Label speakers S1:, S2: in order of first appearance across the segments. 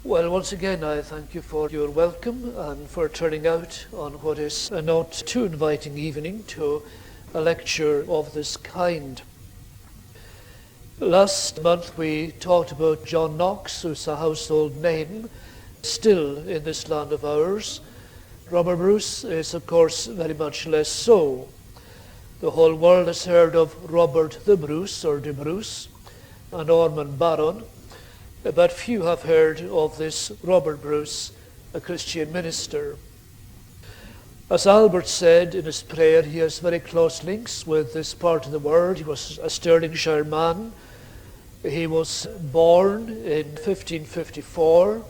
S1: Well, once again, I thank you for your welcome and for turning out on what is a not too inviting evening to a lecture of this kind. Last month we talked about John Knox, who's a household name still in this land of ours. Robert Bruce is, of course, very much less so. The whole world has heard of Robert the Bruce, or de Bruce, an Ormond baron, but few have heard of this Robert Bruce, a Christian minister. As Albert said in his prayer, he has very close links with this part of the world. He was a Stirlingshire man. He was born in 1554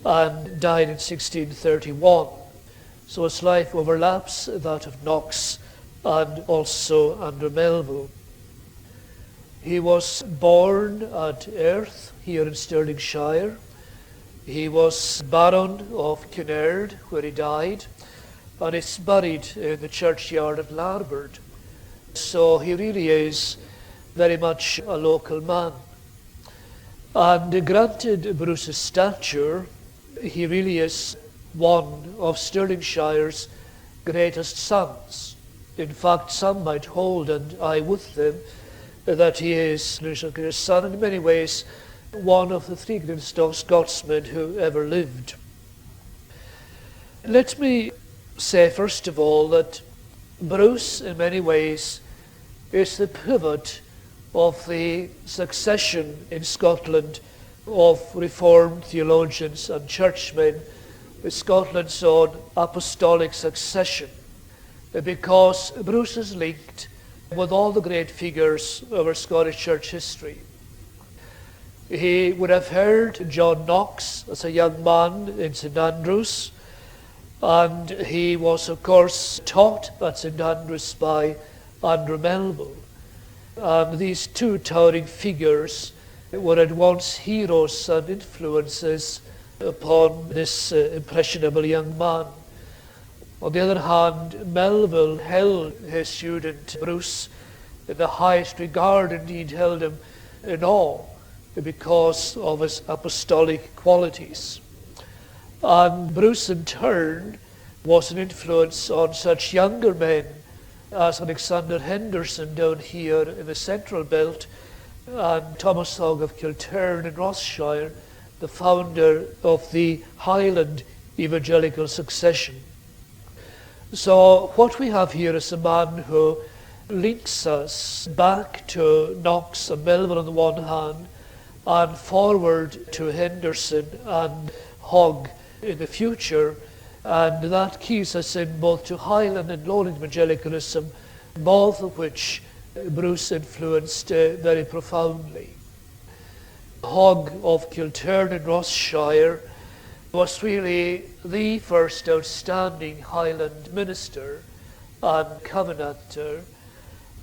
S1: and died in 1631. So his life overlaps that of Knox and also Andrew Melville. He was born at Erth, here in Stirlingshire. He was Baron of Kinnaird, where he died, and is buried in the churchyard at Rutherford. So he really is very much a local man. And granted Bruce's stature, he really is one of Stirlingshire's greatest sons. In fact, some might hold, and I with them, that he is his son, and in many ways one of the three greatest Scotsmen who ever lived. Let me say first of all that Bruce in many ways is the pivot of the succession in Scotland of Reformed theologians and churchmen, Scotland's own apostolic succession, because Bruce is linked with all the great figures of our Scottish church history. He would have heard John Knox as a young man in St Andrews, and he was of course taught at St Andrews by Andrew Melville. And these two towering figures were at once heroes and influences upon this impressionable young man. On the other hand, Melville held his student Bruce in the highest regard, indeed held him in awe because of his apostolic qualities. And Bruce in turn was an influence on such younger men as Alexander Henderson down here in the central belt, and Thomas Hogg of Kilturn in Rossshire, the founder of the Highland evangelical succession. So what we have here is a man who links us back to Knox and Melville on the one hand, and forward to Henderson and Hogg in the future, and that keys us in both to Highland and Lowland evangelicalism, both of which Bruce influenced very profoundly. Hogg of Kilturn in Rossshire was really the first outstanding Highland minister and covenanter,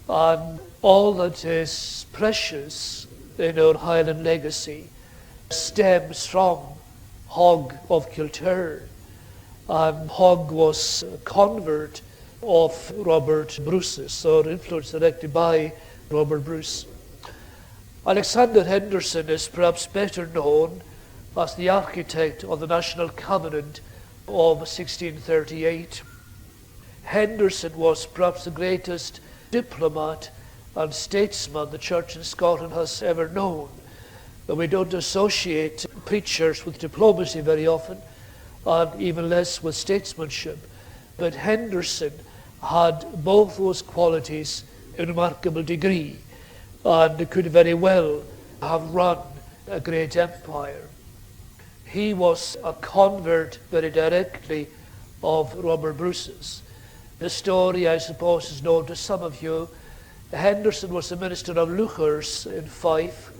S1: and all that is precious in our Highland legacy stems from Hogg of Kilturn. And Hogg was a convert of Robert Bruce's, or influenced directly by Robert Bruce. Alexander Henderson is perhaps better known as the architect of the National Covenant of 1638. Henderson was perhaps the greatest diplomat and statesman the church in Scotland has ever known. But we don't associate preachers with diplomacy very often, and even less with statesmanship. But Henderson had both those qualities in a remarkable degree, and could very well have run a great empire. He was a convert very directly of Robert Bruce's. The story, I suppose, is known to some of you. Henderson was a minister of Leuchars in Fife,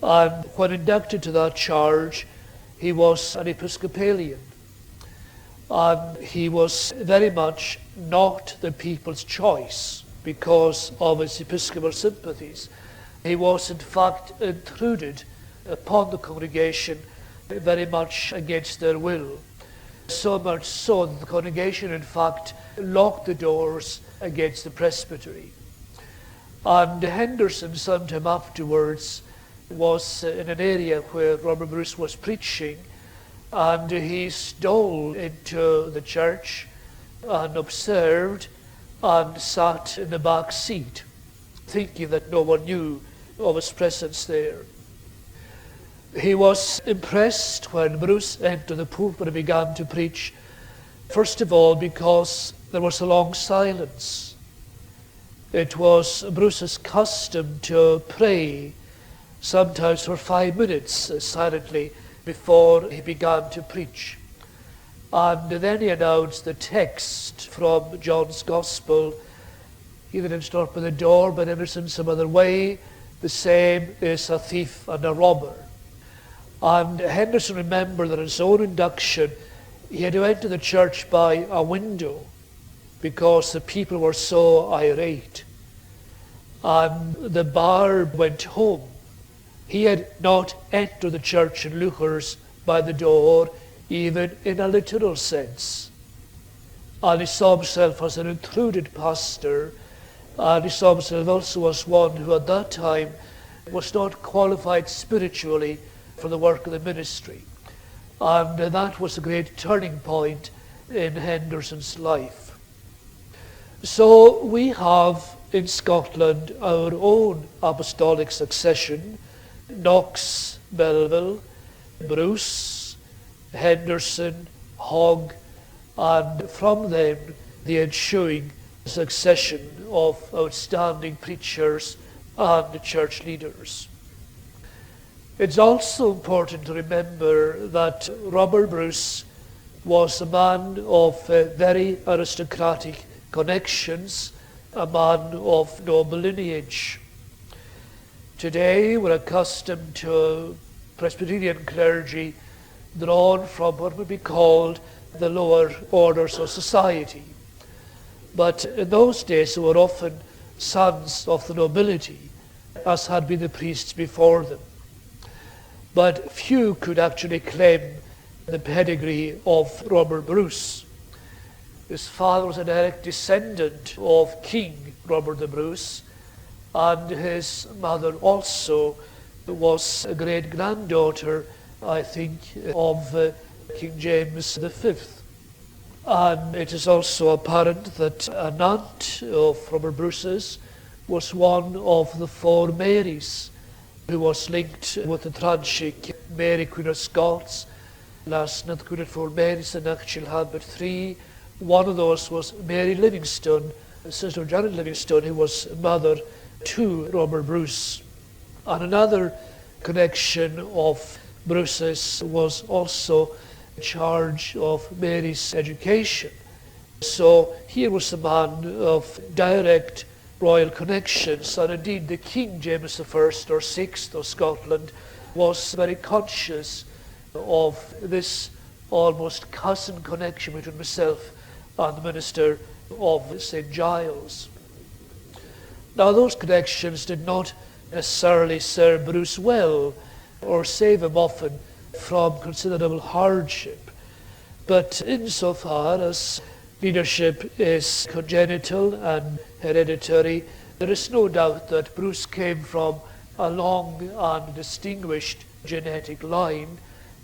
S1: and when inducted to that charge, he was an Episcopalian. And he was very much not the people's choice because of his Episcopal sympathies. He was in fact intruded upon the congregation very much against their will. So much so that the congregation in fact locked the doors against the presbytery. And Henderson sometime afterwards was in an area where Robert Bruce was preaching, and he stole into the church and observed and sat in the back seat, thinking that no one knew of his presence there. He was impressed when Bruce entered the pulpit and began to preach, first of all because there was a long silence. It was Bruce's custom to pray, sometimes for 5 minutes silently before he began to preach. And then he announced the text from John's Gospel. He didn't stop by the door, but ever in some other way, the same is a thief and a robber. And Henderson remembered that in his own induction, he had to enter the church by a window because the people were so irate. And the bard went home. He had not entered the church in Leuchars by the door, even in a literal sense. And he saw himself as an intruded pastor, and he saw himself also as one who at that time was not qualified spiritually for the work of the ministry. And that was a great turning point in Henderson's life. So we have in Scotland our own apostolic succession: Knox, Melville, Bruce, Henderson, Hogg, and from them the ensuing succession of outstanding preachers and church leaders. It's also important to remember that Robert Bruce was a man of very aristocratic connections, a man of noble lineage. Today we're accustomed to Presbyterian clergy drawn from what would be called the lower orders of society. But in those days they were often sons of the nobility, as had been the priests before them. But few could actually claim the pedigree of Robert Bruce. His father was a direct descendant of King Robert the Bruce, and his mother also was a great-granddaughter, I think, of King James V. And it is also apparent that an aunt of Robert Bruce's was one of the 4 Marys, who was linked with the tragic Mary, Queen of Scots. Last not Queen of 4 Marys, and actually had but 3. One of those was Mary Livingstone, sister of Janet Livingstone, who was mother to Robert Bruce. And another connection of Bruce's was also in charge of Mary's education. So here was a man of direct royal connections, and indeed the King James I or VI of Scotland was very conscious of this almost cousin connection between himself and the minister of St. Giles. Now those connections did not necessarily serve Bruce well or save him often from considerable hardship, but insofar as leadership is congenital and hereditary, there is no doubt that Bruce came from a long and distinguished genetic line,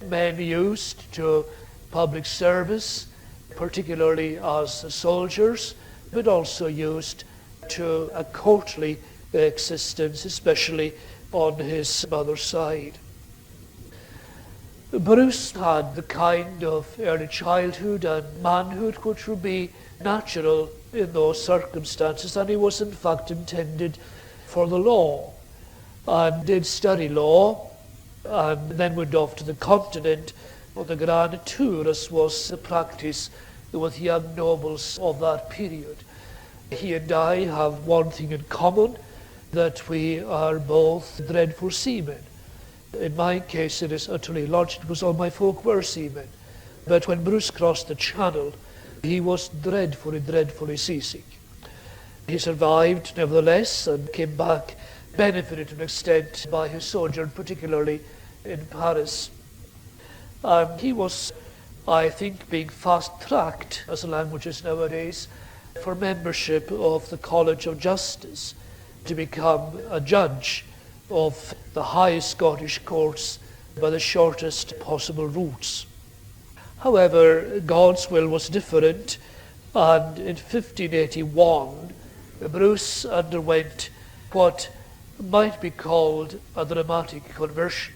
S1: men used to public service, particularly as soldiers, but also used to a courtly existence, especially on his mother's side. Bruce had the kind of early childhood and manhood which would be natural in those circumstances, and he was in fact intended for the law, and did study law, and then went off to the continent on the grand tour, as was the practice with young nobles of that period. He and I have one thing in common, that we are both dreadful seamen. In my case, it is utterly logical because all my folk were seamen. But when Bruce crossed the Channel, he was dreadfully seasick. He survived, nevertheless, and came back, benefited to an extent by his sojourn, particularly in Paris. He was, I think, being fast-tracked, as the language is nowadays, for membership of the College of Justice, to become a judge of the highest Scottish courts by the shortest possible routes. However, God's will was different, and in 1581, Bruce underwent what might be called a dramatic conversion.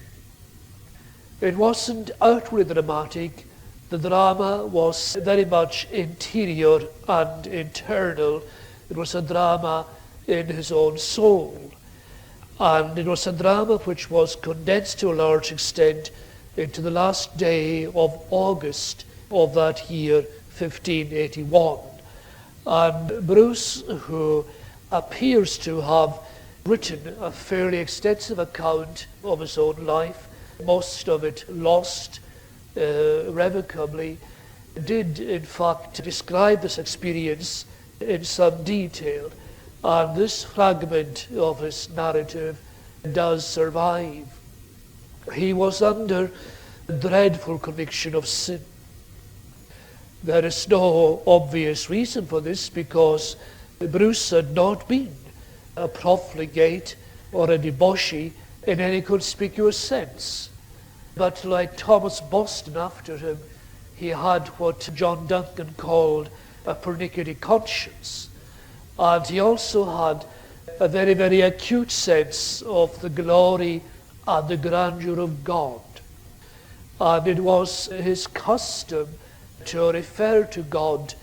S1: It wasn't outwardly dramatic. The drama was very much interior and internal. It was a drama in his own soul. And it was a drama which was condensed to a large extent into the last day of August of that year, 1581. And Bruce, who appears to have written a fairly extensive account of his own life, most of it lost irrevocably, did in fact describe this experience in some detail. And this fragment of his narrative does survive. He was under dreadful conviction of sin. There is no obvious reason for this, because Bruce had not been a profligate or a debauchee in any conspicuous sense. But like Thomas Boston after him, he had what John Duncan called a pernickety conscience. And he also had a very, very acute sense of the glory and the grandeur of God. And it was his custom to refer to God,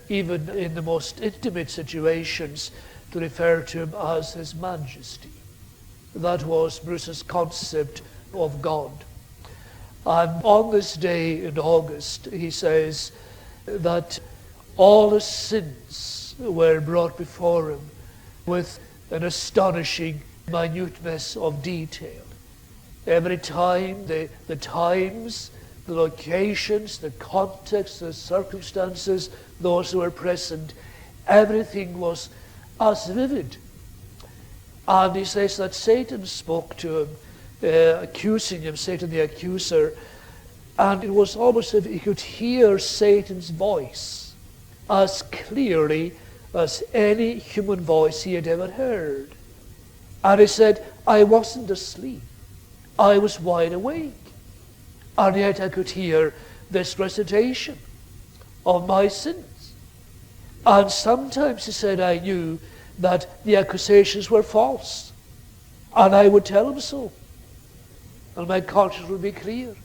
S1: even in the most intimate situations, to refer to him as His Majesty. That was Bruce's concept of God. And on this day in August, he says that all his sins were brought before him with an astonishing minuteness of detail. Every time, the times, the locations, the context, the circumstances, those who were present, everything was as vivid. And he says that Satan spoke to him, accusing him, Satan the accuser, and it was almost as if he could hear Satan's voice as clearly as any human voice he had ever heard. And he said, I wasn't asleep. I was wide awake. And yet I could hear this recitation of my sins. And sometimes, he said, I knew that the accusations were false. And I would tell him so. And my conscience would be clear.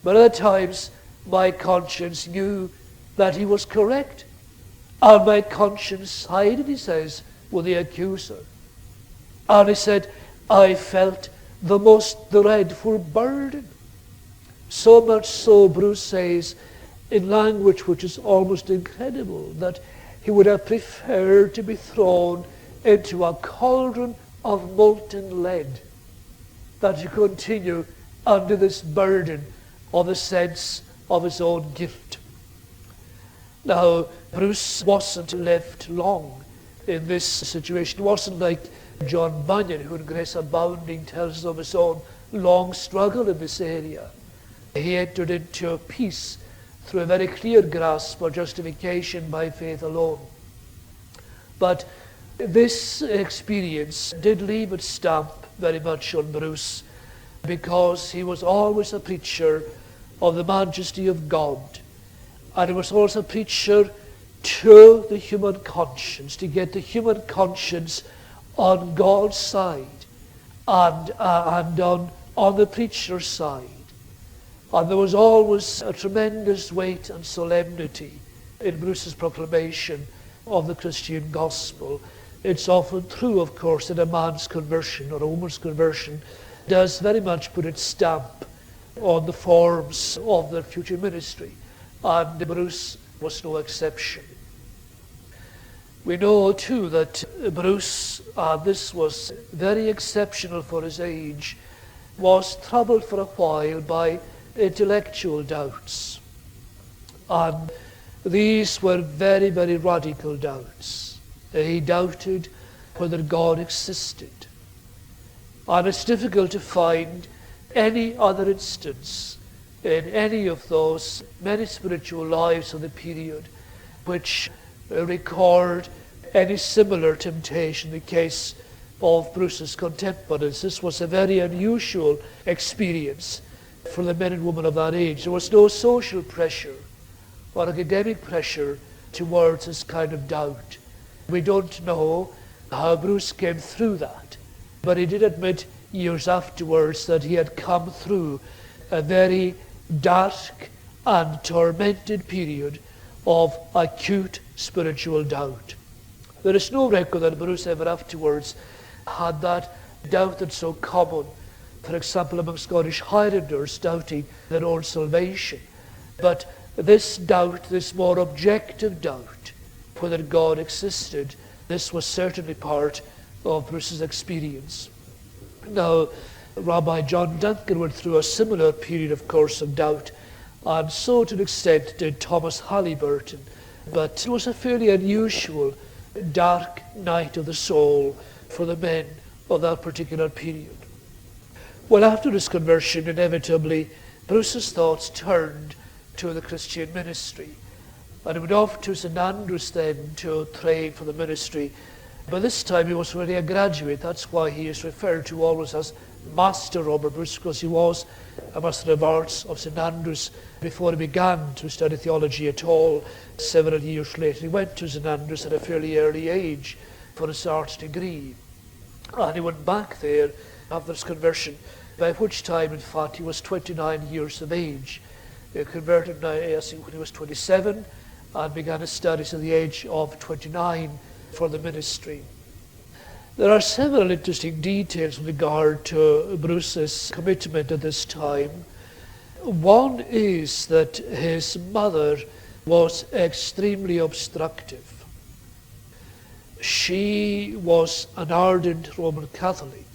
S1: But other times, my conscience knew that he was correct. And my conscience sided, he says, with the accuser. And he said, I felt the most dreadful burden. So much so, Bruce says, in language which is almost incredible, that he would have preferred to be thrown into a cauldron of molten lead than to continue under this burden of a sense of his own guilt. Now, Bruce wasn't left long in this situation. It wasn't like John Bunyan, who in Grace Abounding tells us of his own long struggle in this area. He entered into peace through a very clear grasp of justification by faith alone. But this experience did leave its stamp very much on Bruce, because he was always a preacher of the majesty of God. And he was also a preacher to the human conscience, to get the human conscience on God's side and on the preacher's side. And there was always a tremendous weight and solemnity in Bruce's proclamation of the Christian gospel. It's often true, of course, that a man's conversion or a woman's conversion does very much put its stamp on the forms of their future ministry. And Bruce was no exception. We know too that Bruce, this was very exceptional for his age, was troubled for a while by intellectual doubts. And these were very, very radical doubts. He doubted whether God existed. And it's difficult to find any other instance in any of those many spiritual lives of the period which record any similar temptation. The case of Bruce's contemporaries. This was a very unusual experience for the men and women of that age. There was no social pressure or academic pressure towards this kind of doubt. We don't know how Bruce came through that, but he did admit years afterwards that he had come through a very dark and tormented period of acute spiritual doubt. There is no record that Bruce ever afterwards had that doubt that's so common, for example, among Scottish Highlanders doubting their own salvation. But this doubt, this more objective doubt, whether God existed, this was certainly part of Bruce's experience. Now, Rabbi John Duncan went through a similar period, of course, of doubt, and so to an extent did Thomas Halliburton. But it was a fairly unusual, dark night of the soul for the men of that particular period. Well, after his conversion, inevitably, Bruce's thoughts turned to the Christian ministry. And he went off to St Andrews then to train for the ministry. By this time he was already a graduate. That's why he is referred to always as Master Robert Bruce, because he was a Master of Arts of St Andrews before he began to study theology at all. Several years later he went to St Andrews at a fairly early age for his arts degree. And he went back there after his conversion, by which time, in fact, he was 29 years of age. He converted I think when he was 27 and began his studies at the age of 29 for the ministry. There are several interesting details with regard to Bruce's commitment at this time. One is that his mother was extremely obstructive. She was an ardent Roman Catholic,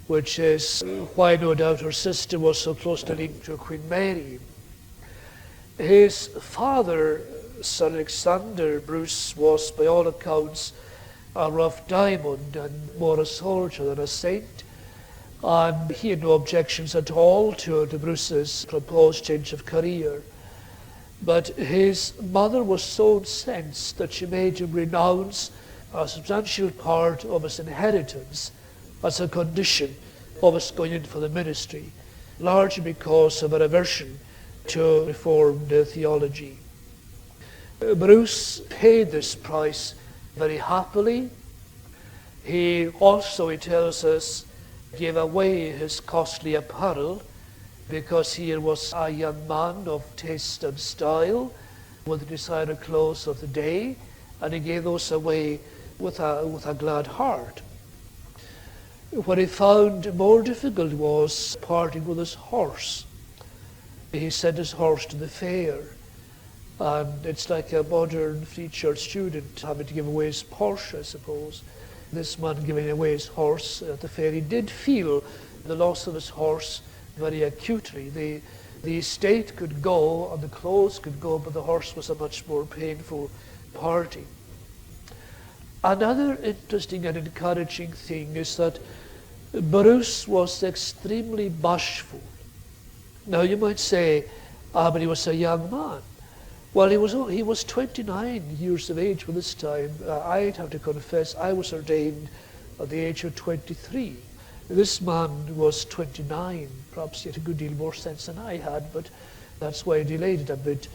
S1: which is why no doubt her sister was so closely linked to Queen Mary. His father, Sir Alexander Bruce, was by all accounts a rough diamond and more a soldier than a saint, and he had no objections at all to Bruce's proposed change of career. But his mother was so incensed that she made him renounce a substantial part of his inheritance as a condition of his going in for the ministry, largely because of her aversion to Reformed theology. Bruce paid this price very happily. He also, he tells us, gave away his costly apparel because he was a young man of taste and style with the desired clothes of the day, and he gave those away with a glad heart. What he found more difficult was parting with his horse. He sent his horse to the fair, and it's like a modern Free Church student having to give away his Porsche, I suppose. This man giving away his horse at the fair, he did feel the loss of his horse very acutely. The estate could go and the clothes could go, but the horse was a much more painful parting. Another interesting and encouraging thing is that Bruce was extremely bashful. Now you might say, but he was a young man. Well, he was 29 years of age by this time. I'd have to confess, I was ordained at the age of 23. This man was 29. Perhaps he had a good deal more sense than I had, but that's why I delayed it a bit.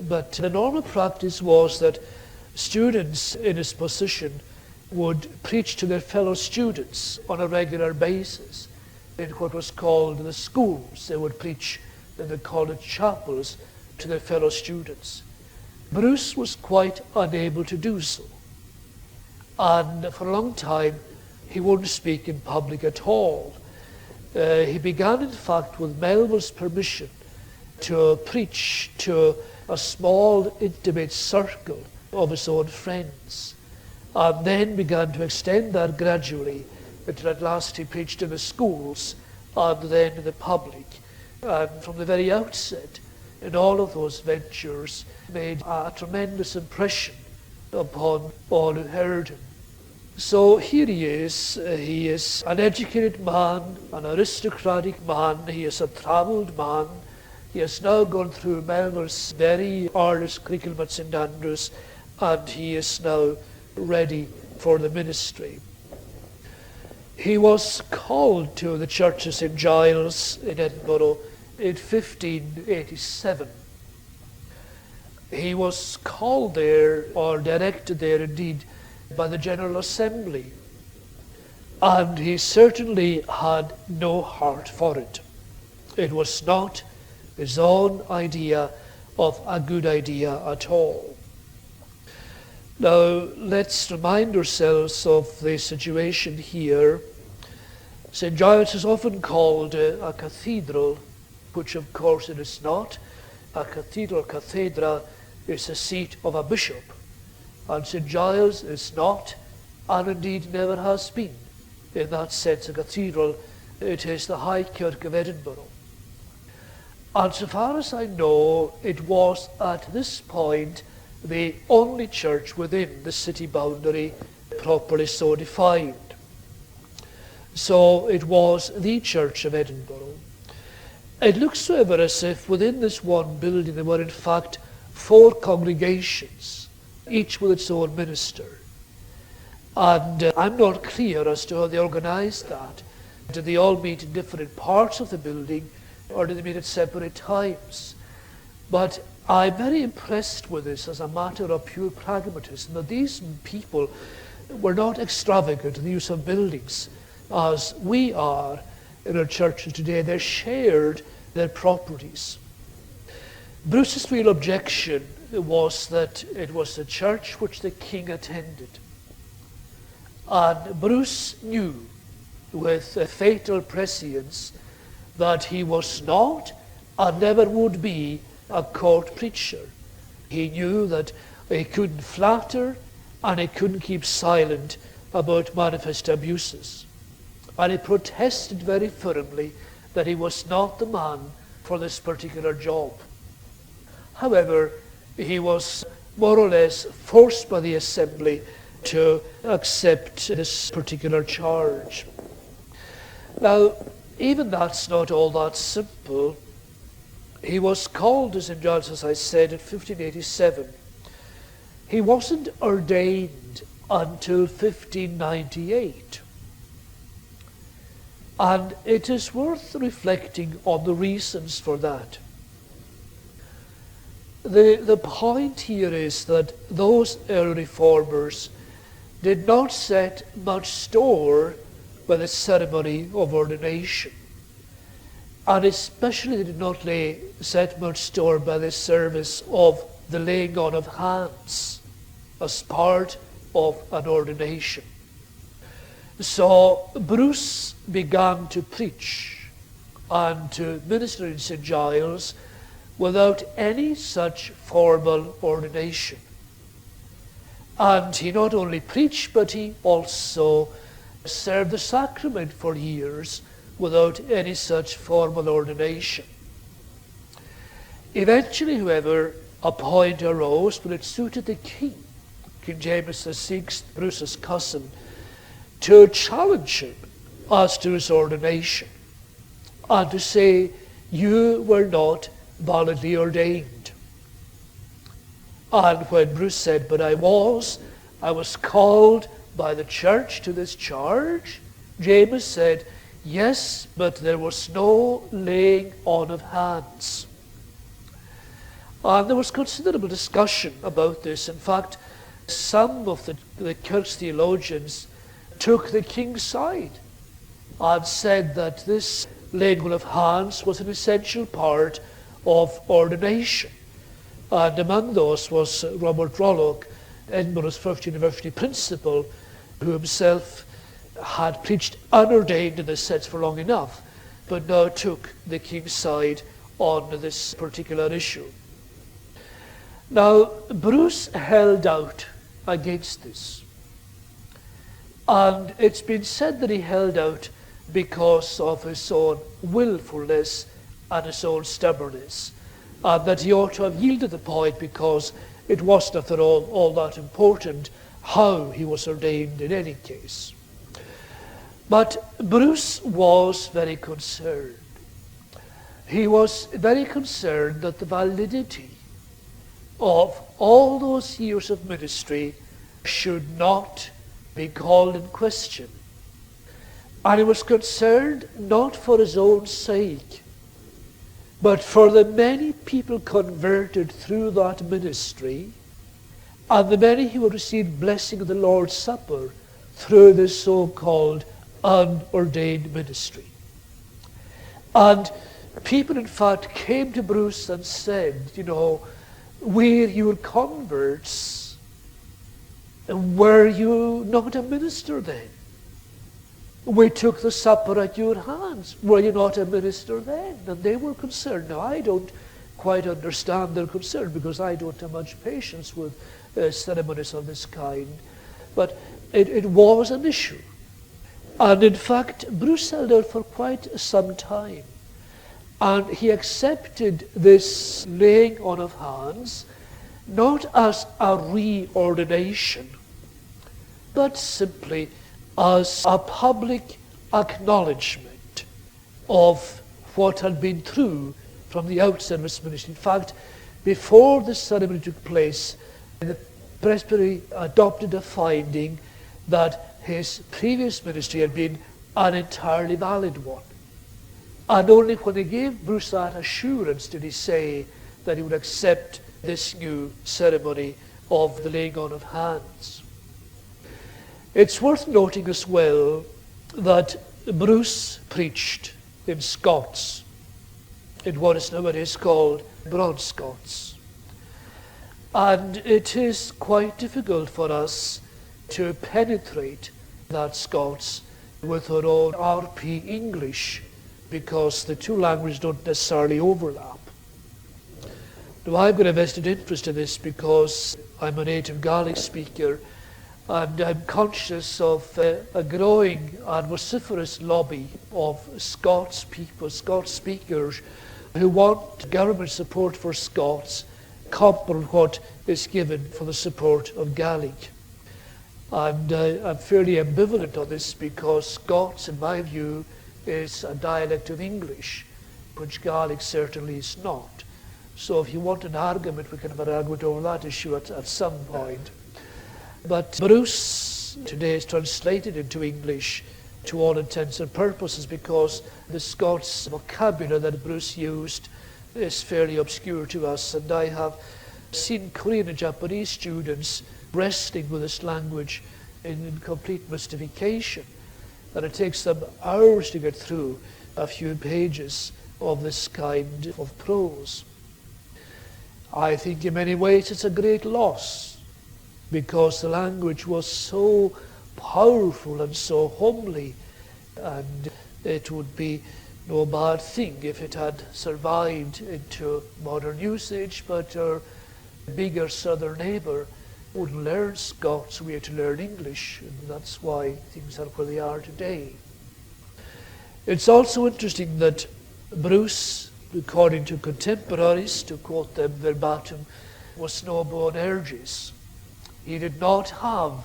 S1: But the normal practice was that students in his position would preach to their fellow students on a regular basis in what was called the schools. They would preach in the college chapels to their fellow students. Bruce was quite unable to do so. And for a long time, he wouldn't speak in public at all. He began, in fact, with Melville's permission, to preach to a small, intimate circle of his own friends, and then began to extend that gradually until at last he preached in the schools and then in the public. And from the very outset, in all of those ventures, made a tremendous impression upon all who heard him. So here he is an educated man, an aristocratic man, he is a travelled man. He has now gone through Melville's very arduous curriculum at St Andrews, and he is now ready for the ministry. He was called to the church of St. Giles in Edinburgh in 1587. He was called there, or directed there indeed, by the General Assembly. And he certainly had no heart for it. It was not his own idea of a good idea at all. Now, let's remind ourselves of the situation here. St. Giles is often called a cathedral, which of course it is not. A cathedral, cathedra, is the seat of a bishop. And St. Giles is not, and indeed never has been, in that sense, a cathedral. It is the High Kirk of Edinburgh. And so far as I know, it was at this point the only church within the city boundary properly so defined. So it was the Church of Edinburgh. It looks, however, as if within this one building there were in fact 4 congregations, each with its own minister. And I'm not clear as to how they organized that. Did they all meet in different parts of the building, or did they meet at separate times? But I'm very impressed with this as a matter of pure pragmatism, that these people were not extravagant in the use of buildings as we are in our churches today. They shared their properties. Bruce's real objection was that it was the church which the king attended. And Bruce knew with a fatal prescience that he was not and never would be a court preacher. He knew that he couldn't flatter and he couldn't keep silent about manifest abuses. And he protested very firmly that he was not the man for this particular job. However, he was more or less forced by the assembly to accept this particular charge. Now, even that's not all that simple. He was called to St. Giles, as I said, in 1587. He wasn't ordained until 1598. And it is worth reflecting on the reasons for that. The point here is that those early reformers did not set much store by the ceremony of ordination. And especially they did not set much store by the service of the laying on of hands as part of an ordination. So Bruce began to preach and to minister in St. Giles without any such formal ordination. And he not only preached, but he also served the sacrament for years without any such formal ordination. Eventually, however, a point arose when it suited the king, King James VI, Bruce's cousin, to challenge him as to his ordination and to say, you were not validly ordained. And when Bruce said, but I was called by the church to this charge, James said, yes, but there was no laying on of hands. And there was considerable discussion about this. In fact, some of the Kirk's theologians took the king's side and said that this laying on of hands was an essential part of ordination. And among those was Robert Rollock, Edinburgh's first university principal, who himself had preached unordained in this sense for long enough, but now took the king's side on this particular issue. Now, Bruce held out against this. And it's been said that he held out because of his own willfulness and his own stubbornness, and that he ought to have yielded the point because it wasn't, after all that important how he was ordained in any case. But Bruce was very concerned. He was very concerned that the validity of all those years of ministry should not be called in question. And he was concerned not for his own sake, but for the many people converted through that ministry, and the many who would receive blessing of the Lord's Supper through this so-called unordained ministry. And people, in fact, came to Bruce and said, we're your converts. Were you not a minister then? We took the supper at your hands. Were you not a minister then? And they were concerned. Now, I don't quite understand their concern because I don't have much patience with ceremonies of this kind. But it was an issue. And in fact, Bruce held out for quite some time. And he accepted this laying on of hands not as a reordination, but simply as a public acknowledgement of what had been true from the outset of his ministry. In fact, before this ceremony took place, the presbytery adopted a finding that his previous ministry had been an entirely valid one. And only when he gave Bruce that assurance did he say that he would accept this new ceremony of the laying on of hands. It's worth noting as well that Bruce preached in Scots, in what is nowadays called Broad Scots. And it is quite difficult for us to penetrate that Scots with our own RP English, because the two languages don't necessarily overlap. Now, I've got a vested interest in this because I'm a native Gaelic speaker, and I'm conscious of a growing and vociferous lobby of Scots people, Scots speakers, who want government support for Scots comparable to what is given for the support of Gaelic. And I'm fairly ambivalent on this because Scots, in my view, is a dialect of English, which Gaelic certainly is not. So if you want an argument, we can have an argument over that issue at some point. But Bruce today is translated into English to all intents and purposes because the Scots vocabulary that Bruce used is fairly obscure to us, and I have seen Korean and Japanese students wrestling with this language in complete mystification, and it takes them hours to get through a few pages of this kind of prose. I think in many ways it's a great loss, because the language was so powerful and so homely, and it would be no bad thing if it had survived into modern usage, but our bigger southern neighbour wouldn't learn Scots, we had to learn English, and that's why things are where they are today. It's also interesting that Bruce, according to contemporaries, to quote them verbatim, was no Boanerges. He did not have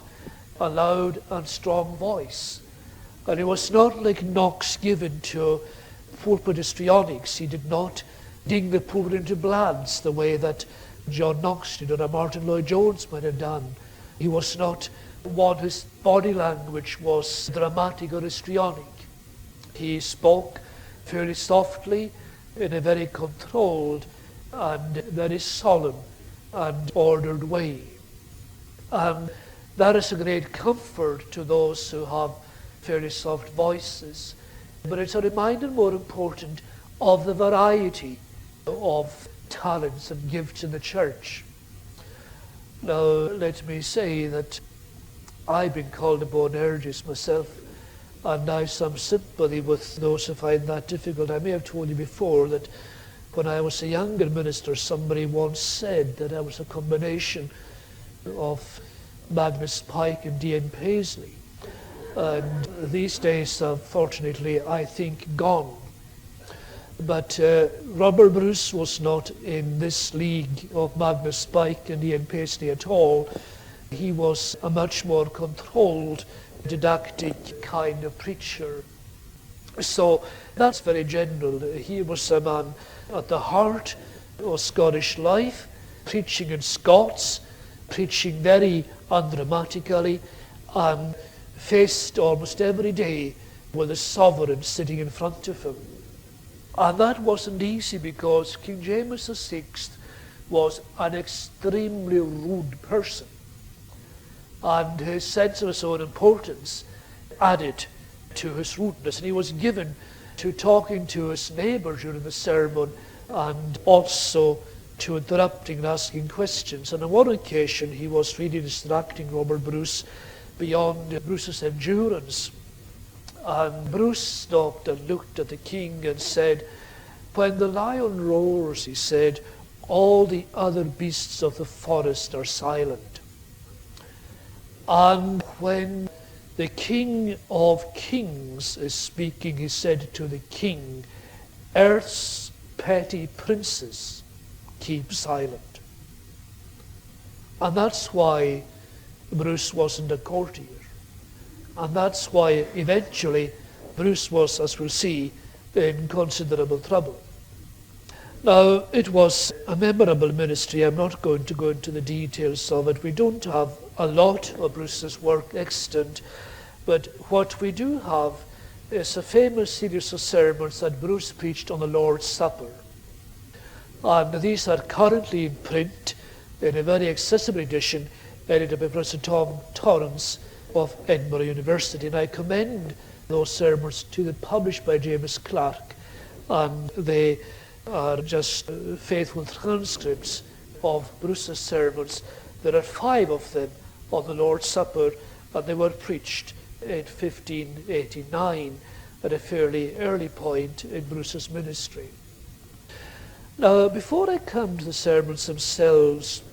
S1: a loud and strong voice, and he was not like Knox given to pulpit histrionics. He did not ding the pulpit into blads the way that John Knox did or Martin Lloyd-Jones might have done. He was not one whose body language was dramatic or histrionic. He spoke fairly softly in a very controlled and very solemn and ordered way. And that is a great comfort to those who have fairly soft voices. But it's a reminder, more important, of the variety of talents and gifts in the church. Now, let me say that I've been called a Boanerges myself, and I have some sympathy with those who find that difficult. I may have told you before that when I was a younger minister, somebody once said that I was a combination of Magnus Pike and D.N. Paisley. And these days are fortunately, I think, gone. But Robert Bruce was not in this league of Magnus Pike and Ian Paisley at all. He was a much more controlled, didactic kind of preacher. So that's very general. He was a man at the heart of Scottish life, preaching in Scots, preaching very undramatically, and faced almost every day with the sovereign sitting in front of him. And that wasn't easy because King James VI was an extremely rude person. And his sense of his own importance added to his rudeness. And he was given to talking to his neighbour during the sermon and also to interrupting and asking questions. And on one occasion he was really distracting Robert Bruce beyond Bruce's endurance. And Bruce stopped and looked at the king and said, "When the lion roars," he said, "all the other beasts of the forest are silent. And when the King of Kings is speaking," he said to the king, "earth's petty princes keep silent." And that's why Bruce wasn't a courtier. And that's why eventually Bruce was, as we'll see, in considerable trouble. Now, it was a memorable ministry. I'm not going to go into the details of it. We don't have a lot of Bruce's work extant, but what we do have is a famous series of sermons that Bruce preached on the Lord's Supper. And these are currently in print in a very accessible edition edited by Professor Tom Torrance of Edinburgh University. And I commend those sermons to the published by James Clark, and they are just faithful transcripts of Bruce's sermons. There are 5 of them on the Lord's Supper, and they were preached in 1589 at a fairly early point in Bruce's ministry. Now, before I come to the sermons themselves,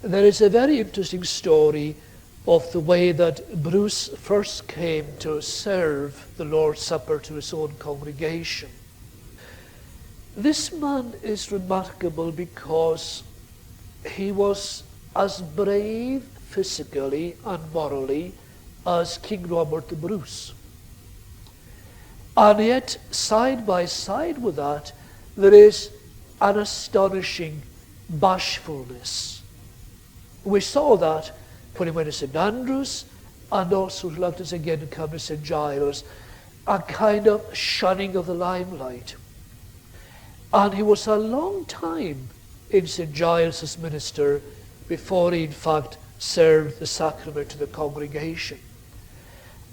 S1: there is a very interesting story of the way that Bruce first came to serve the Lord's Supper to his own congregation. This man is remarkable because he was as brave physically and morally as King Robert the Bruce. And yet, side by side with that, there is an astonishing bashfulness. We saw that when he went to St. Andrews, and also reluctance again to come to St. Giles, a kind of shunning of the limelight. And he was a long time in St. Giles as minister before he in fact served the sacrament to the congregation.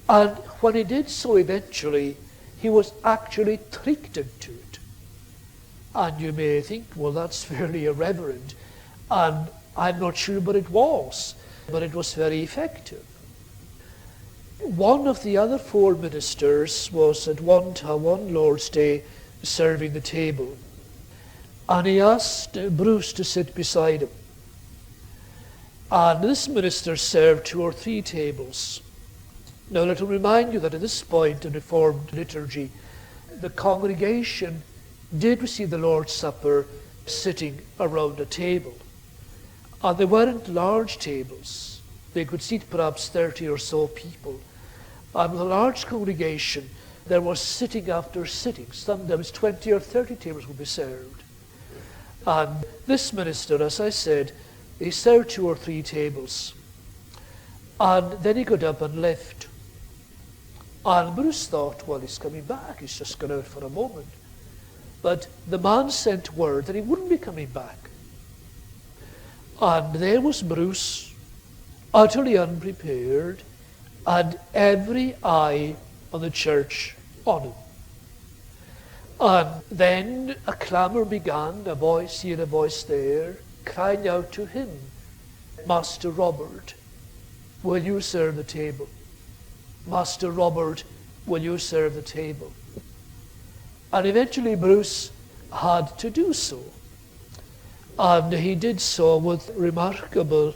S1: And when he did so eventually, he was actually tricked into it. And you may think, well, that's fairly irreverent. And I'm not sure, but it was very effective. One of the other 4 ministers was at one Lord's Day serving the table. And he asked Bruce to sit beside him. And this minister served 2 or 3 tables. Now let me remind you that at this point in Reformed liturgy, the congregation did receive the Lord's Supper sitting around a table. And they weren't large tables. They could seat perhaps 30 or so people. And with a large congregation, there was sitting after sitting. Sometimes 20 or 30 tables would be served. And this minister, as I said, he served 2 or 3 tables. And then he got up and left. And Bruce thought, well, he's coming back. He's just gone out for a moment. But the man sent word that he wouldn't be coming back. And there was Bruce, utterly unprepared, and every eye on the church on him. And then a clamour began, a voice here, a voice there, crying out to him, "Master Robert, will you serve the table? Master Robert, will you serve the table?" And eventually Bruce had to do so. And he did so with remarkable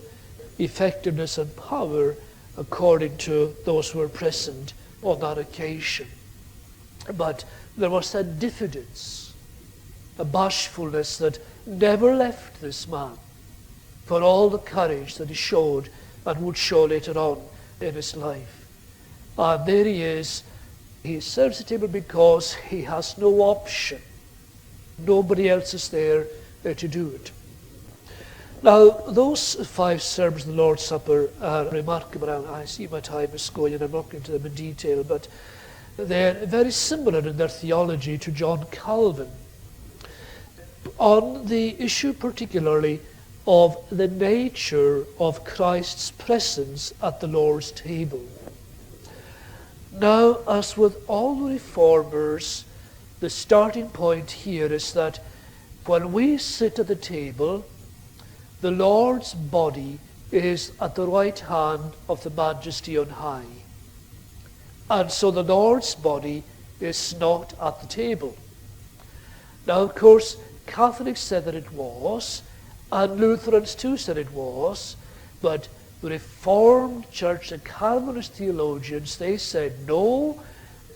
S1: effectiveness and power, according to those who were present on that occasion. But there was a diffidence, a bashfulness that never left this man, for all the courage that he showed and would show later on in his life. And there he is. He serves the table because he has no option. Nobody else is there to do it. Now, those 5 sermons on the Lord's Supper are remarkable. I see my time is going and I'm not going into them in detail, but they're very similar in their theology to John Calvin, on the issue particularly of the nature of Christ's presence at the Lord's table. Now, as with all the reformers, the starting point here is that when we sit at the table, the Lord's body is at the right hand of the Majesty on high. And so the Lord's body is not at the table. Now, of course, Catholics said that it was, and Lutherans too said it was, but the Reformed Church and Calvinist theologians, they said, no,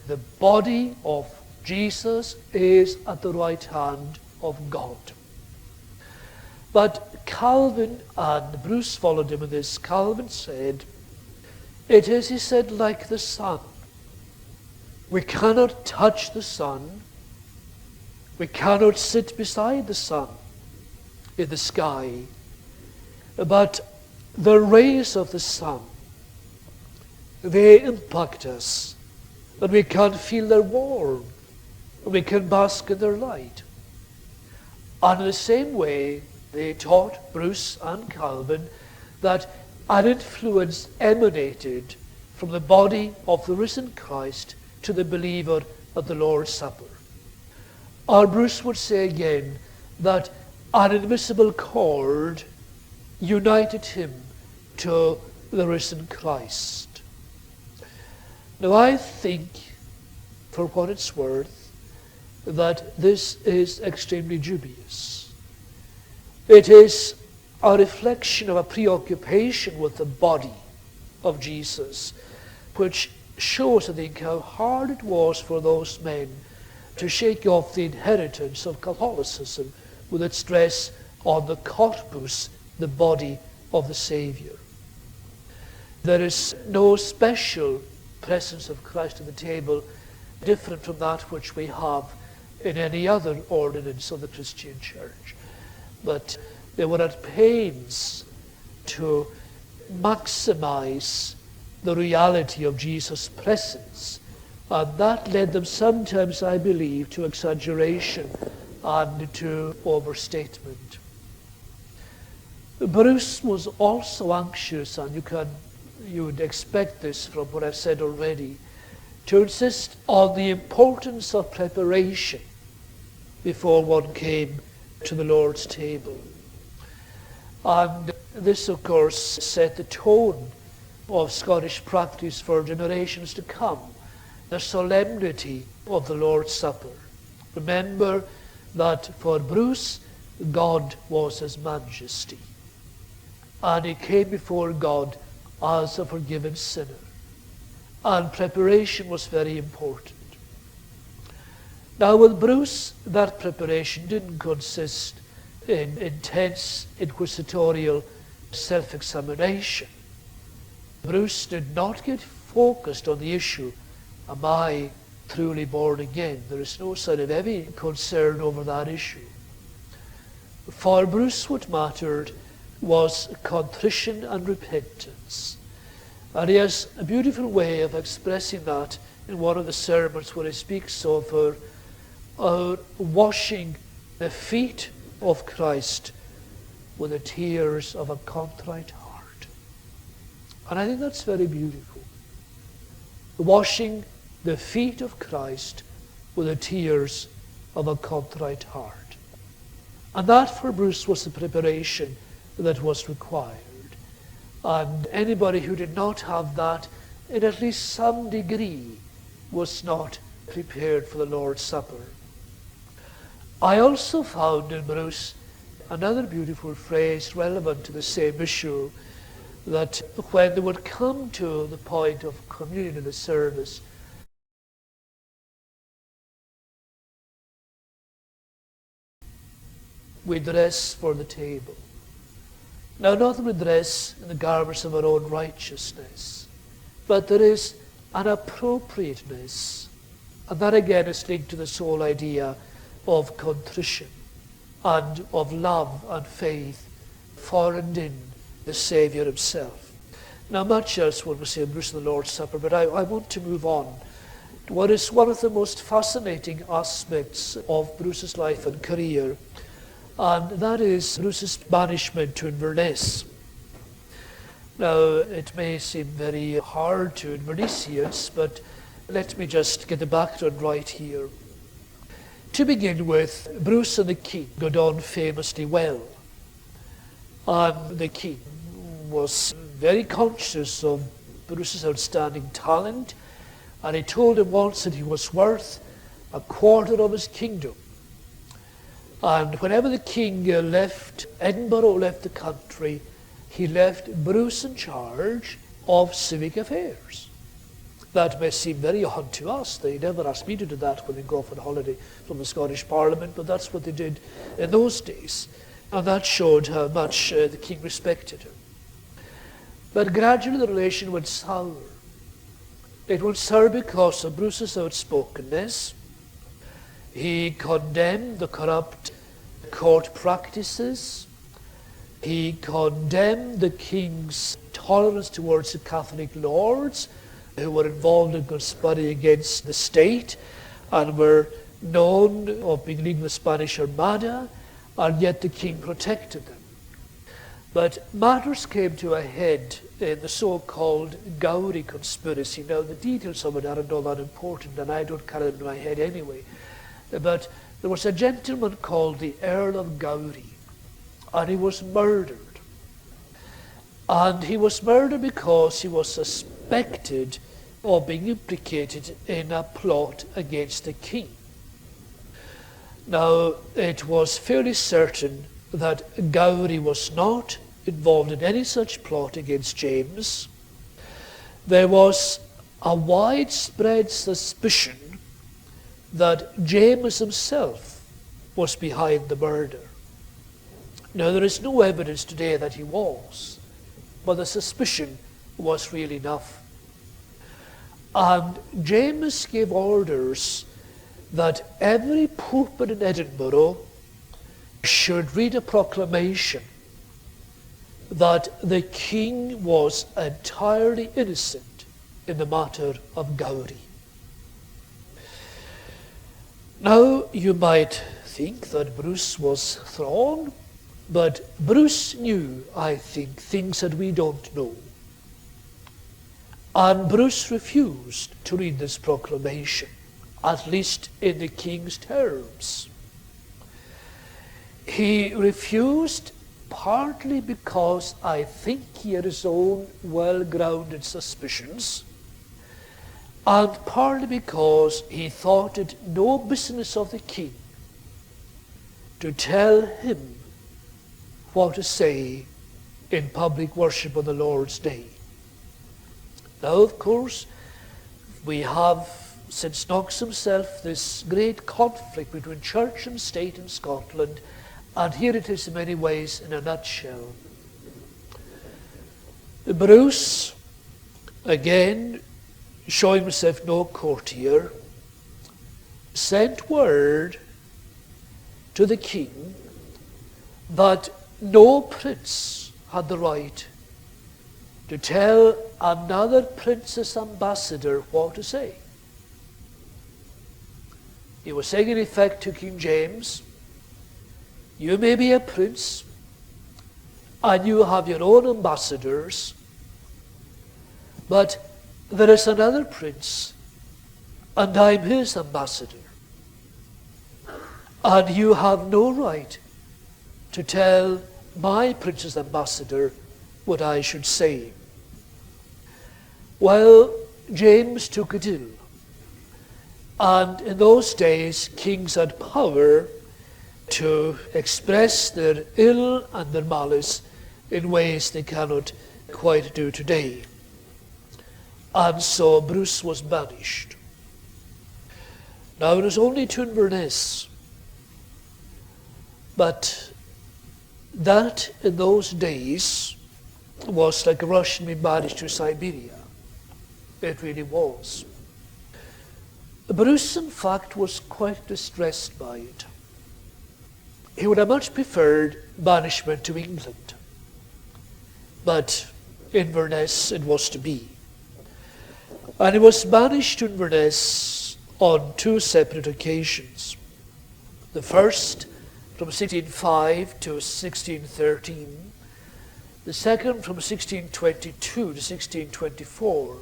S1: the body of Jesus is at the right hand of God. But Calvin, and Bruce followed him in this, Calvin said, it is, he said, like the sun. We cannot touch the sun. We cannot sit beside the sun in the sky. But the rays of the sun, they impact us, and we can feel their warmth, and we can bask in their light. And in the same way, they taught, Bruce and Calvin, that an influence emanated from the body of the risen Christ to the believer at the Lord's Supper. Or Bruce would say again that an invisible cord united him to the risen Christ. Now, I think, for what it's worth, that this is extremely dubious. It is a reflection of a preoccupation with the body of Jesus, which shows, I think, how hard it was for those men to shake off the inheritance of Catholicism with its stress on the corpus, the body of the Saviour. There is no special presence of Christ at the table different from that which we have in any other ordinance of the Christian Church. But they were at pains to maximize the reality of Jesus' presence. And that led them sometimes, I believe, to exaggeration and to overstatement. Bruce was also anxious, and you would expect this from what I've said already, to insist on the importance of preparation before one came to the Lord's table. And this, of course, set the tone of Scottish practice for generations to come, the solemnity of the Lord's Supper. Remember that for Bruce, God was his majesty, and he came before God as a forgiven sinner, and preparation was very important. Now, with Bruce, that preparation didn't consist in intense inquisitorial self-examination. Bruce did not get focused on the issue, am I truly born again? There is no sort of heavy concern over that issue. For Bruce, what mattered was contrition and repentance. And he has a beautiful way of expressing that in one of the sermons where he speaks of washing the feet of Christ with the tears of a contrite heart. And I think that's very beautiful. Washing the feet of Christ with the tears of a contrite heart. And that for Bruce was the preparation that was required. And anybody who did not have that in at least some degree was not prepared for the Lord's Supper. I also found in Bruce another beautiful phrase relevant to the same issue, that when they would come to the point of communion in the service, we dress for the table. Now, not that we dress in the garments of our own righteousness, but there is an appropriateness, and that again is linked to this whole idea of contrition and of love and faith foreigned in the Saviour himself. Now, much else one will say of Bruce and the Lord's Supper, but I want to move on to what is one of the most fascinating aspects of Bruce's life and career, and that is Bruce's banishment to Inverness. Now, it may seem very hard to Invernessians, but let me just get the background right here. To begin with, Bruce and the King got on famously well. And the King was very conscious of Bruce's outstanding talent, and he told him once that he was worth a quarter of his kingdom. And whenever the King left Edinburgh, left the country, he left Bruce in charge of civic affairs. That may seem very odd to us. They never asked me to do that when they go off on holiday from the Scottish Parliament, but that's what they did in those days. And that showed how much the King respected him. But gradually the relation went sour. It went sour because of Bruce's outspokenness. He condemned the corrupt court practices. He condemned the King's tolerance towards the Catholic lords who were involved in conspiring against the state and were known of being leading the Spanish Armada, and yet the King protected them. But matters came to a head in the so-called Gowrie conspiracy. Now, the details of it aren't all that important, and I don't carry them in my head anyway. But there was a gentleman called the Earl of Gowrie, and he was murdered. And he was murdered because he was suspected of being implicated in a plot against the King. Now, it was fairly certain that Gowrie was not involved in any such plot against James. There was a widespread suspicion that James himself was behind the murder. Now, there is no evidence today that he was, but the suspicion was real enough. And James gave orders that every pulpit in Edinburgh should read a proclamation that the King was entirely innocent in the matter of Gowrie. Now, you might think that Bruce was thrown, but Bruce knew, I think, things that we don't know. And Bruce refused to read this proclamation, at least in the King's terms. He refused partly because I think he had his own well-grounded suspicions, and partly because he thought it no business of the King to tell him what to say in public worship on the Lord's Day. Now, of course, we have, since Knox himself, this great conflict between church and state in Scotland, and here it is in many ways in a nutshell. Bruce, again, showing himself no courtier, sent word to the King that no prince had the right to tell another prince's ambassador what to say. He was saying in effect to King James, you may be a prince, and you have your own ambassadors, but there is another prince, and I'm his ambassador. And you have no right to tell my prince's ambassador what I should say. Well, James took it ill. And in those days, kings had power to express their ill and their malice in ways they cannot quite do today. And so Bruce was banished. Now, it was only to Inverness, but that in those days was like a Russian being banished to Siberia. It really was. Bruce, in fact, was quite distressed by it. He would have much preferred banishment to England. but Inverness it was to be. And he was banished to Inverness on two separate occasions. The first from 1605 to 1613, the second from 1622 to 1624.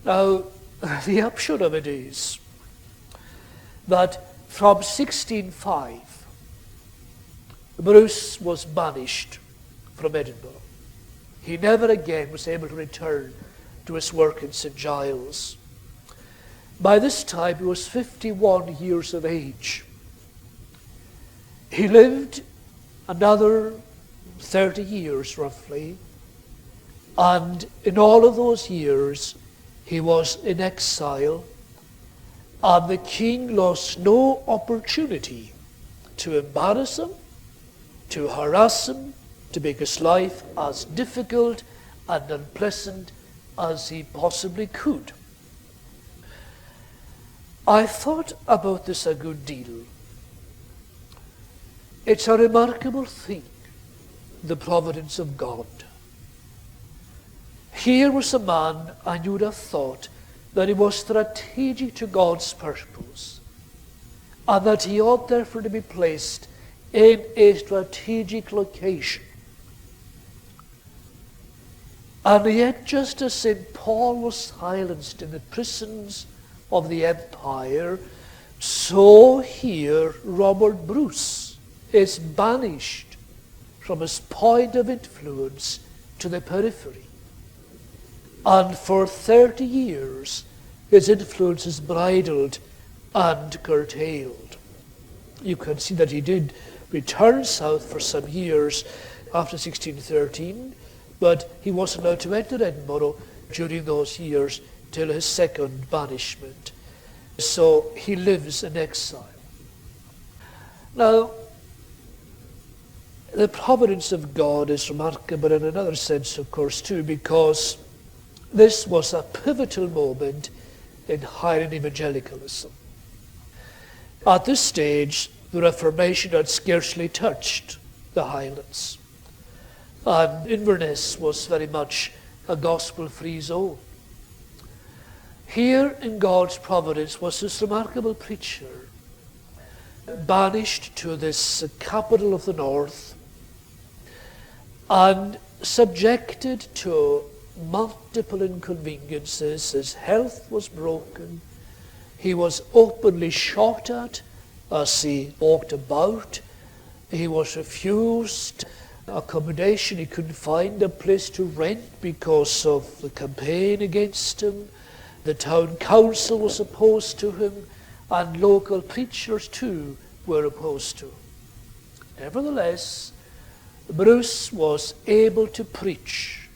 S1: Now, the upshot of it is that from 1605, Bruce was banished from Edinburgh. He never again was able to return to his work in St. Giles. By this time, he was 51 years of age. He lived another 30 years, roughly, and in all of those years, he was in exile, and the king lost no opportunity to embarrass him, to harass him, to make his life as difficult and unpleasant as he possibly could. I thought about this a good deal. It's a remarkable thing, the providence of God. Here was a man, and you would have thought that he was strategic to God's purpose, and that he ought therefore to be placed in a strategic location. And yet, just as St. Paul was silenced in the prisons of the empire, so here Robert Bruce is banished from his point of influence to the periphery. And for 30 years, his influence is bridled and curtailed. You can see that he did return south for some years after 1613, but he wasn't allowed to enter Edinburgh during those years till his second banishment. So he lives in exile. Now, the providence of God is remarkable in another sense, of course, too, because this was a pivotal moment in Highland evangelicalism. At this stage, the Reformation had scarcely touched the Highlands, and Inverness was very much a gospel-free zone. Here in God's providence was this remarkable preacher, banished to this capital of the north and subjected to multiple inconveniences. His health was broken. He was openly shot at as he walked about. He was refused accommodation. He couldn't find a place to rent because of the campaign against him. The town council was opposed to him, and local preachers too were opposed to him. Nevertheless, Bruce was able to preach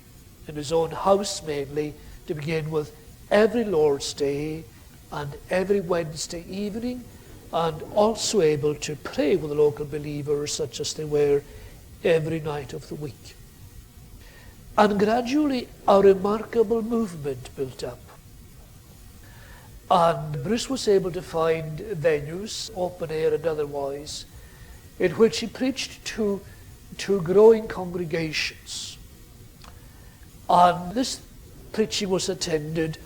S1: in his own house mainly, to begin with, every Lord's Day and every Wednesday evening, and also able to pray with the local believers, such as they were, every night of the week. And gradually a remarkable movement built up. And Bruce was able to find venues, open air and otherwise, in which he preached to growing congregations. And this preaching was attended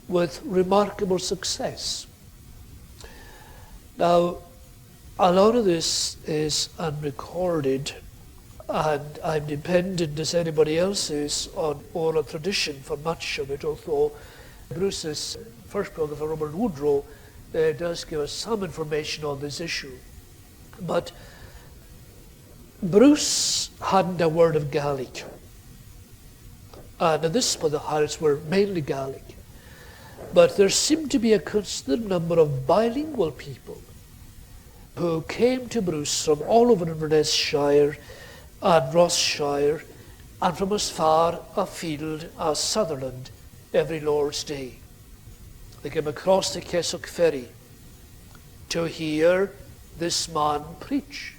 S1: with remarkable success. Now, a lot of this is unrecorded, and I'm dependent, as anybody else is, on oral tradition for much of it, although Bruce's first biographer, Robert Woodrow, does give us some information on this issue. But Bruce hadn't a word of Gaelic. And this part of the Highlands were mainly Gaelic. But there seemed to be a considerable number of bilingual people who came to Bruce from all over Inverness Shire and Ross Shire, and from as far afield as Sutherland every Lord's Day. They came across the Kessock Ferry to hear this man preach.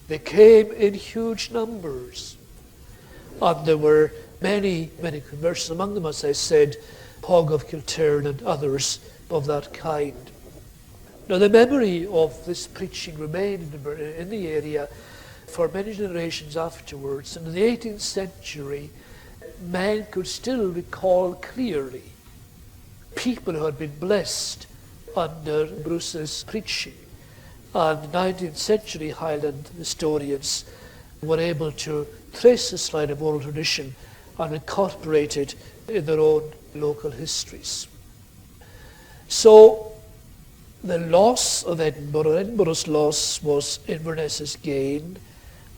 S1: They came in huge numbers, and there were many conversions among them, as I said, Hogg of Kiltearn and others of that kind. Now, the memory of this preaching remained in the area for many generations afterwards. And in the 18th century, men could still recall clearly people who had been blessed under Bruce's preaching. And 19th century Highland historians were able to trace this line of oral tradition and incorporate it in their own local histories. So the loss of Edinburgh's loss was Inverness's gain,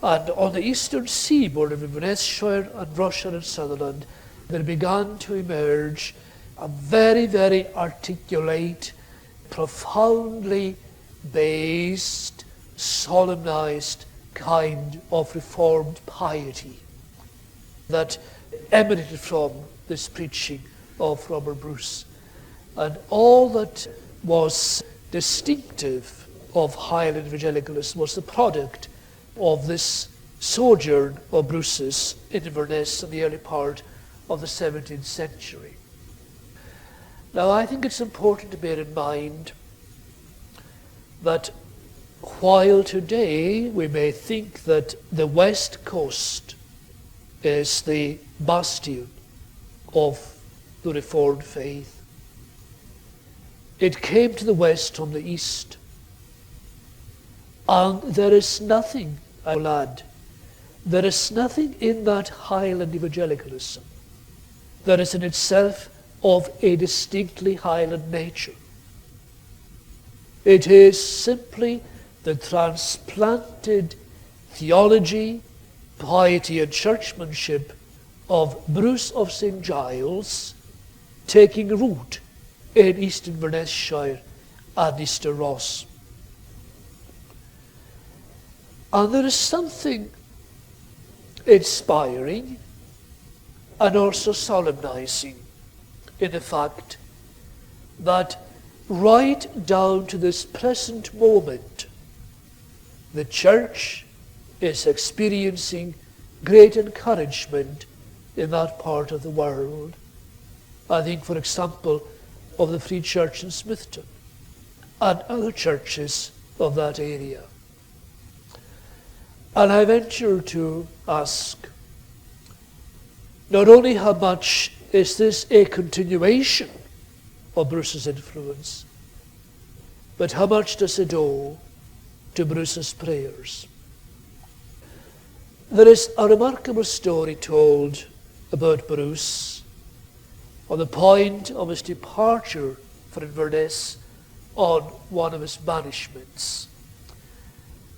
S1: and on the eastern seaboard of Inverness-shire and Ross-shire and Sutherland, there began to emerge a very, very articulate, profoundly based, solemnized kind of Reformed piety that emanated from this preaching of Robert Bruce. And all that was distinctive of Highland evangelicalism was the product of this sojourn of Bruce's in Inverness in the early part of the 17th century. Now, I think it's important to bear in mind that while today we may think that the West Coast is the bastion of the Reformed faith, it came to the West from the East. And there is nothing, I will add, there is nothing in that Highland evangelicalism that is in itself of a distinctly Highland nature. It is simply the transplanted theology, piety and churchmanship of Bruce of St. Giles taking root in East Inverness-shire and Easter Ross. And there is something inspiring and also solemnizing in the fact that right down to this present moment, the Church is experiencing great encouragement in that part of the world. I think, for example, of the Free Church in Smithton and other churches of that area. And I venture to ask, not only how much is this a continuation of Bruce's influence, but how much does it owe to Bruce's prayers? There is a remarkable story told about Bruce on the point of his departure for Inverness on one of his banishments.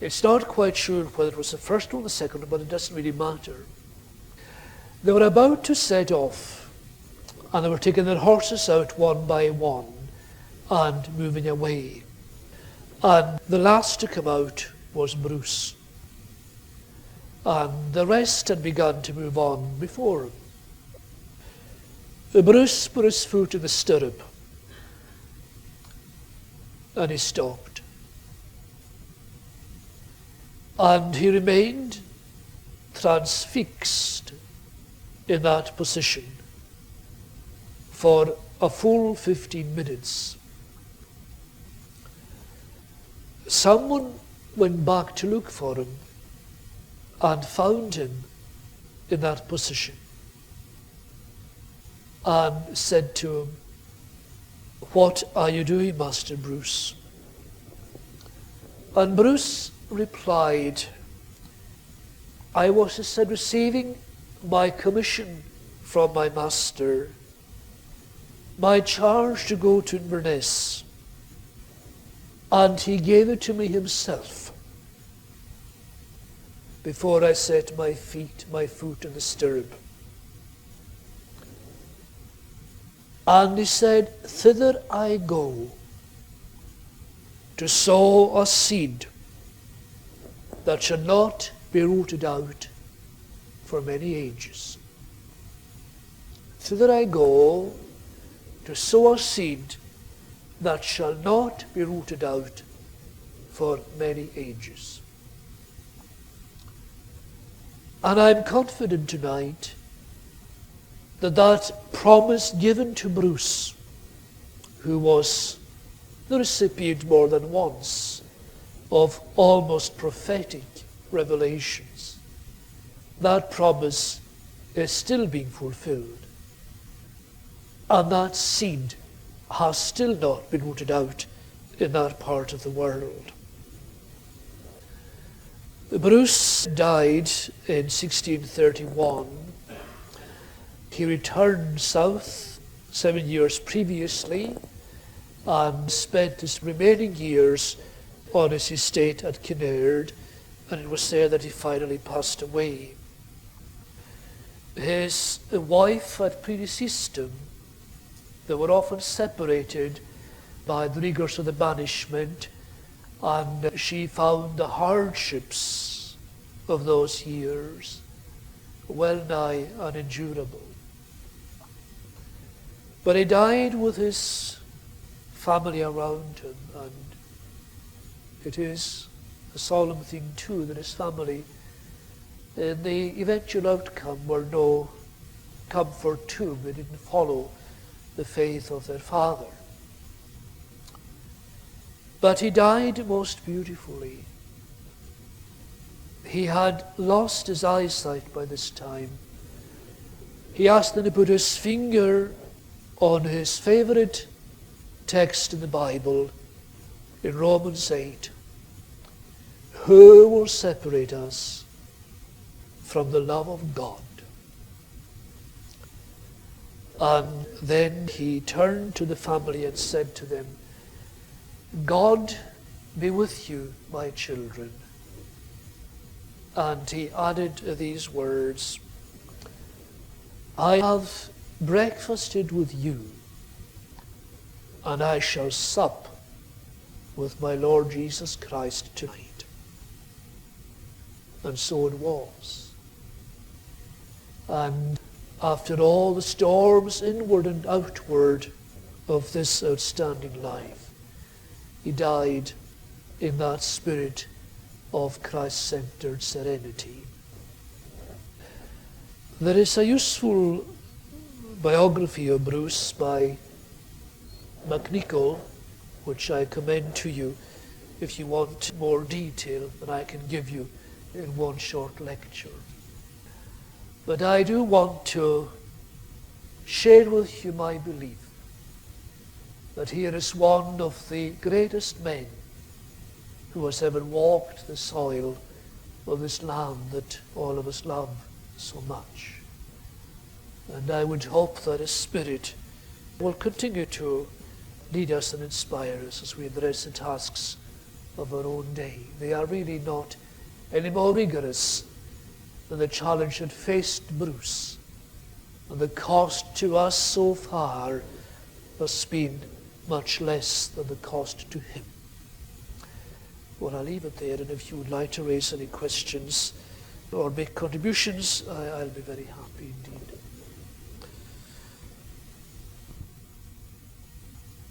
S1: It's not quite sure whether it was the first one or the second one, but it doesn't really matter. They were about to set off, and they were taking their horses out one by one and moving away. And the last to come out was Bruce. And the rest had begun to move on before him. Bruce put his foot in the stirrup, and he stopped. And he remained transfixed in that position for a full 15 minutes. Someone went back to look for him and found him in that position and said to him, "What are you doing, Master Bruce?" And Bruce replied, "I was," he said, "receiving my commission from my master, my charge to go to Inverness, and he gave it to me himself before I set my foot in the stirrup. And he said, thither I go to sow a seed that shall not be rooted out for many ages. Thither I go to sow a seed that shall not be rooted out for many ages." And I'm confident tonight that that promise given to Bruce, who was the recipient more than once of almost prophetic revelations. That promise is still being fulfilled. And that seed has still not been rooted out in that part of the world. Bruce died in 1631. He returned south 7 years previously and spent his remaining years on his estate at Kinnaird, and it was there that he finally passed away. His wife had predeceased him. They were often separated by the rigors of the banishment, and she found the hardships of those years well nigh unendurable. But he died with his family around him, and it is a solemn thing too that his family in the eventual outcome were no comfort to him. They didn't follow the faith of their father. But he died most beautifully. He had lost his eyesight by this time. He asked them to put his finger on his favorite text in the Bible, in Romans 8. Who will separate us from the love of God? And then he turned to the family and said to them, God be with you, my children. And he added these words, I have breakfasted with you, and I shall sup with my Lord Jesus Christ tonight. And so it was. And after all the storms inward and outward of this outstanding life, he died in that spirit of Christ-centered serenity. There is a useful biography of Bruce by Macleod, which I commend to you if you want more detail than I can give you in one short lecture. But I do want to share with you my belief that here is one of the greatest men who has ever walked the soil of this land that all of us love so much. And I would hope that his spirit will continue to lead us and inspire us as we address the tasks of our own day. They are really not any more rigorous than the challenge that faced Bruce. And the cost to us so far has been much less than the cost to him. Well, I'll leave it there, and if you would like to raise any questions or make contributions, I'll be very happy indeed.